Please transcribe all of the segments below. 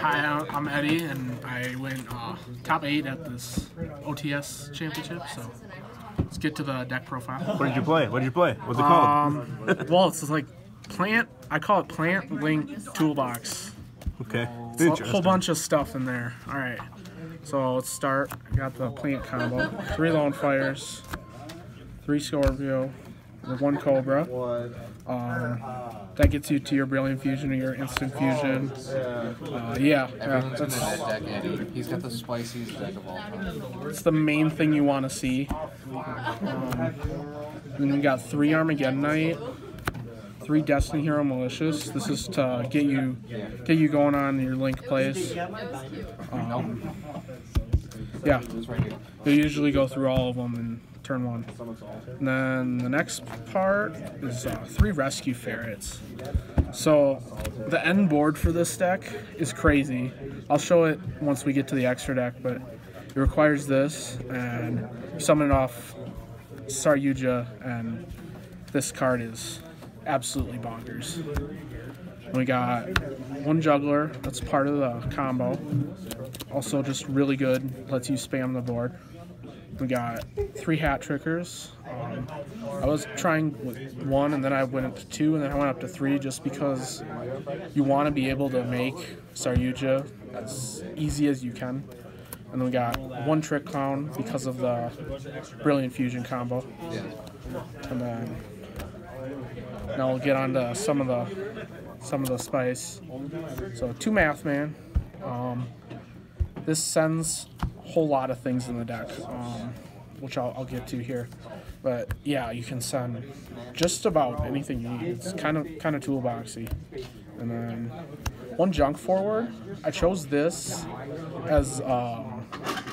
Hi, I'm Eddie, and I went top 8 at this OTS championship. So let's get to the deck profile. What did you play? What's it called? Well, it's like I call it Plant Link Toolbox. Okay. It's a whole bunch of stuff in there. All right. So let's start. I got the plant combo: 3 Lone Fires, 3 Scorpio, with 1 Cobra. That gets you to your Brilliant Fusion or your Instant Fusion. Everyone's gonna that deck, Eddie. He's got the spiciest deck of all time. It's the main thing you want to see. Then we got 3 Armageddon Knight, 3 Destiny Hero Malicious. This is to get you going on your Link plays. Yeah, you usually go through all of them in turn 1. And then the next part is 3 Rescue Ferrets. So the end board for this deck is crazy. I'll show it once we get to the extra deck, but it requires this, and you summon it off Saryuja, and this card is absolutely bonkers. We got 1 Juggler, that's part of the combo. Also just really good, lets you spam the board. We got 3 Hat Trickers. I was trying with 1, and then I went up to 2, and then I went up to 3 just because you want to be able to make Saryuja as easy as you can. And then we got 1 Trick Clown because of the Brilliant Fusion combo. And then now we'll get on to some of the spice. So 2 Math Man. This sends a whole lot of things in the deck, which I'll get to here. But yeah, you can send just about anything you need. It's kind of toolboxy. And then 1 Junk Forward. I chose this as a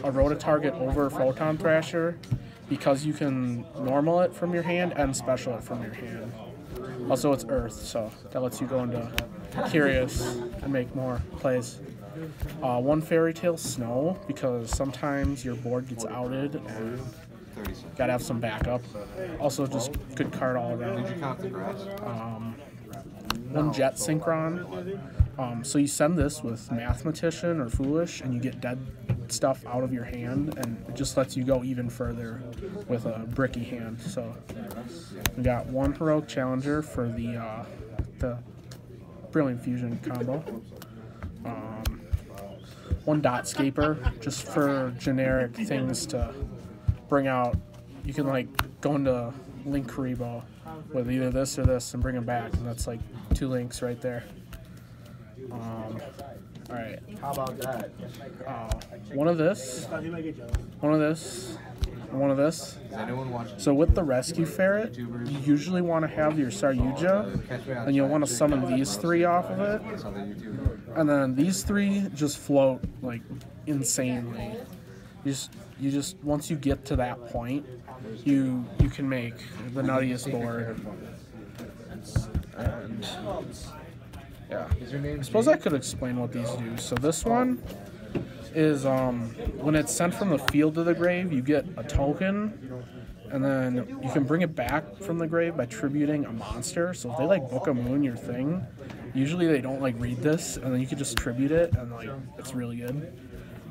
Roto-Target over Photon Thrasher because you can normal it from your hand and special it from your hand. Also, it's Earth, so that lets you go into Curious and make more plays. 1 Fairy Tale Snow, because sometimes your board gets outed and gotta have some backup. Also, just good card all around. 1 Jet Synchron. So you send this with Mathematician or Foolish, and you get dead stuff out of your hand, and it just lets you go even further with a bricky hand. So we got 1 Heroic Challenger for the Brilliant Fusion combo. 1 Dotscaper, just for generic things to bring out. You can like go into Link Karibo with either this or this and bring them back, and that's like 2 links right there. Alright. How about that? 1 of this, 1 of this, and 1 of this. So with the Rescue Ferret, you usually want to have your Saryuja, and you'll want to summon these 3 off of it. And then these 3 just float like insanely. You just once you get to that point, you can make the nuttiest board. And yeah, I suppose I could explain what these do. So this one is when it's sent from the field to the grave, you get a token, and then you can bring it back from the grave by tributing a monster. So if they like Book of Moon your thing, usually they don't like read this, and then you can just tribute it, and like it's really good.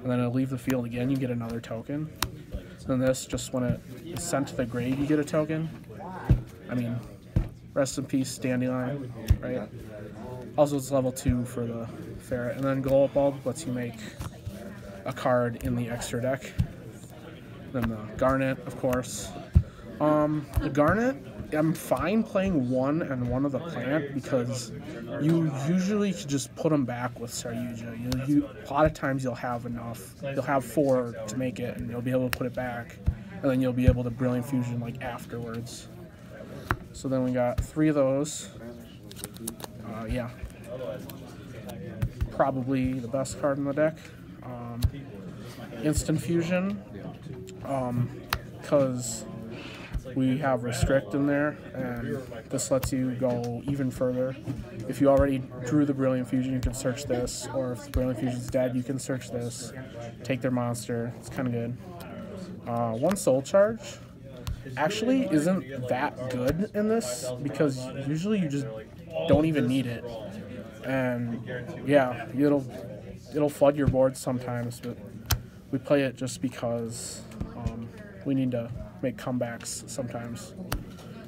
And then it'll leave the field again, you get another token. And then this, just when it is sent to the grave, you get a token. I mean, rest in peace, Dandelion, right? Also, it's level 2 for the Ferret. And then Glow Up Bulb lets you make a card in the extra deck. Then the Garnet, of course. The Garnet, I'm fine playing 1 and 1 of the plant because you usually could just put them back with Saryuja. A lot of times you'll have enough. You'll have 4 to make it, and you'll be able to put it back, and then you'll be able to Brilliant Fusion like afterwards. So then we got 3 of those. Yeah, probably the best card in the deck. Instant Fusion, because we have Restrict in there, and this lets you go even further. If you already drew the Brilliant Fusion, you can search this, or if the Brilliant Fusion's dead, you can search this, take their monster. It's kind of good. 1 Soul Charge actually isn't that good in this, because usually you just don't even need it. And yeah, it'll flood your board sometimes, but we play it just because we need to make comebacks sometimes.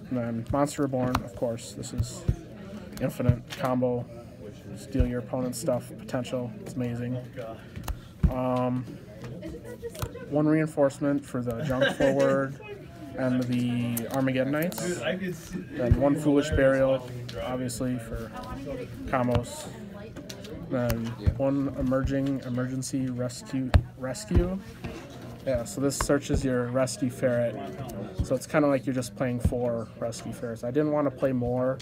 And then Monster Reborn, of course. This is infinite combo, steal your opponent's stuff potential. It's amazing. One reinforcement for the junk forward and the Armageddon Knights. Then one Foolish Burial, obviously, for combos. Then one emergency rescue. Yeah, so this searches your rescue ferret. So it's kind of like you're just playing 4 rescue ferrets. I didn't want to play more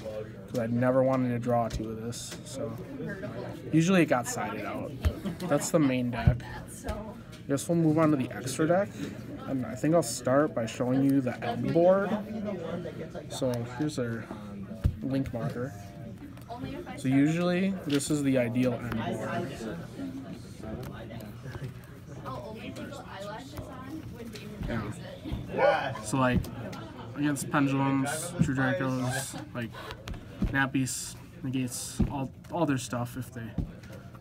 because I never wanted to draw 2 of this. So usually it got sided out. That's the main deck. I guess we'll move on to the extra deck. And I think I'll start by showing you the end board. So here's our link marker. So usually this is the ideal end board. Yeah. So like against pendulums, true Dracos, like Nappies negates all their stuff if they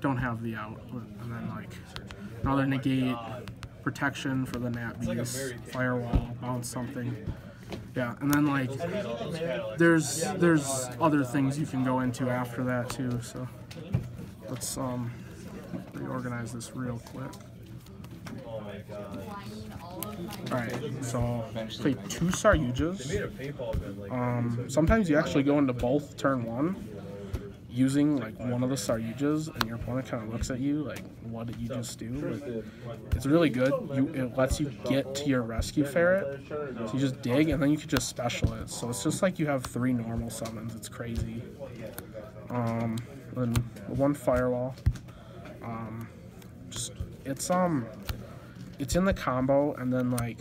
don't have the out, and then like another negate, protection for the Nappies, firewall, bounce something. Yeah, and then like there's other things you can go into after that too. So let's reorganize this real quick. Alright, so play 2 Saryujas. Sometimes you actually go into both turn 1 using like one of the Saryujas, and your opponent kind of looks at you like, what did you just do? But it's really good. It lets you get to your rescue ferret. So you just dig, and then you can just special it. So it's just like you have 3 normal summons. It's crazy. Then 1 firewall. It's in the combo, and then like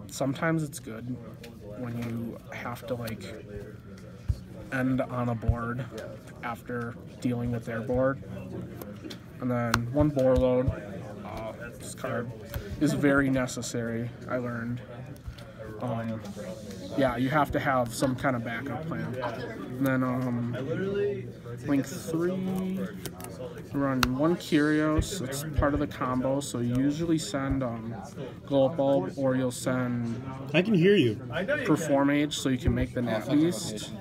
sometimes it's good when you have to like end on a board after dealing with their board. And then 1 bore load. This card is very necessary, I learned. Yeah, you have to have some kind of backup plan. And then link 3, run 1 Curios. It's part of the combo, so you usually send Glow Bulb, or you'll send I can hear you. Perform Age, so you can make the Net Beast.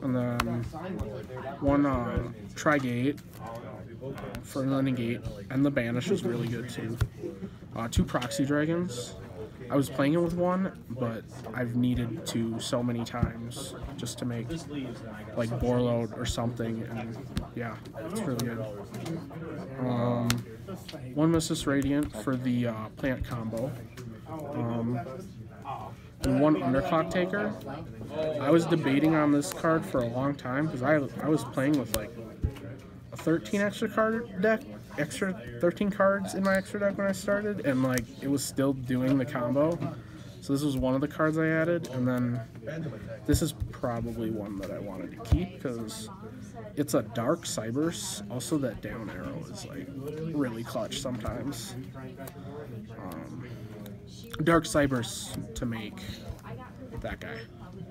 And then 1 Trigate for the negate, and the Banish is really good too. 2 Proxy Dragons. I was playing it with 1, but I've needed to so many times just to make like Borload or something, and yeah, it's really good. 1 Mystic Radiant for the plant combo. And 1 Underclock Taker. I was debating on this card for a long time because I was playing with like a 13 extra card deck, extra 13 cards in my extra deck when I started, and like it was still doing the combo. So this was one of the cards I added, and then this is probably one that I wanted to keep because it's a Dark Cybers. Also, that down arrow is like really clutch sometimes. Dark Cybers to make that guy.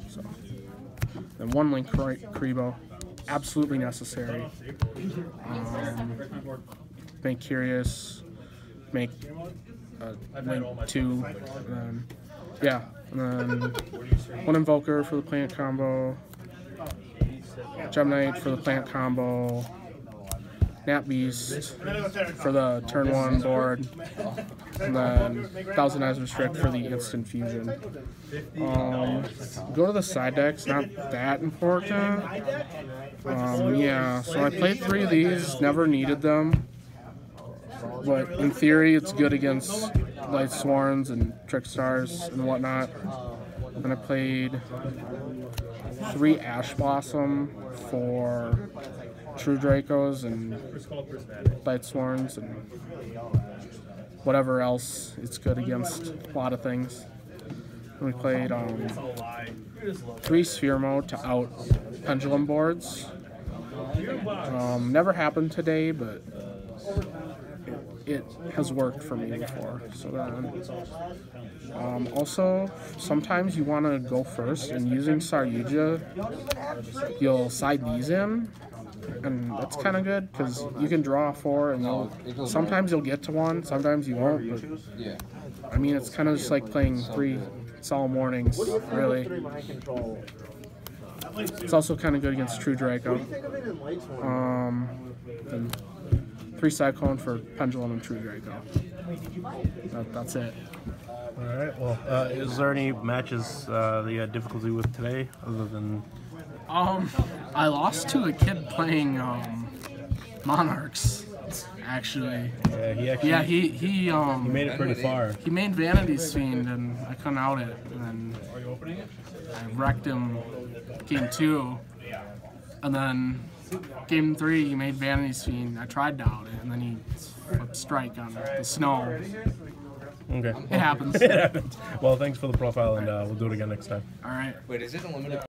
So then 1 Link Kribo, absolutely necessary. Make Curious, make Link 2, and then, yeah, and then 1 Invoker for the plant combo, Gem Knight for the plant combo, Nat Beast for the turn 1 board, and then Thousand Eyes Restrict for the instant fusion. Go to the side decks, not that important. Yeah, so I played 3 of these, never needed them, but in theory it's good against Light Swarms and Trickstars and whatnot. And I played 3 Ash Blossom for True Dracos and Light Swarms and whatever else. It's good against a lot of things. And we played 3 Sphere Mode to out Pendulum boards. Never happened today, but it has worked for me before. So then, also, sometimes you want to go first, and using Saryuja, you'll side these in, and that's kind of good because you can draw 4, and sometimes you'll get to 1, sometimes you won't. But, Yeah. I mean, it's kind of just like playing 3 solemn warnings, really. It's also kind of good against True Draco. And 3 Cyclone for Pendulum and True Draco. That's it. All right. Well, is there any matches that you had difficulty with today, other than? I lost to a kid playing Monarchs. Actually. Yeah, he actually. Yeah, he made it pretty far. He made Vanity's Fiend, and I couldn't out it, and then I wrecked him game 2, and then game 3 he made Vanity's Fiend. I tried to out it, and then he flipped Strike on the snow. Okay. It happens. It happens. Well, thanks for the profile, and we'll do it again next time. All right. Wait, is it unlimited?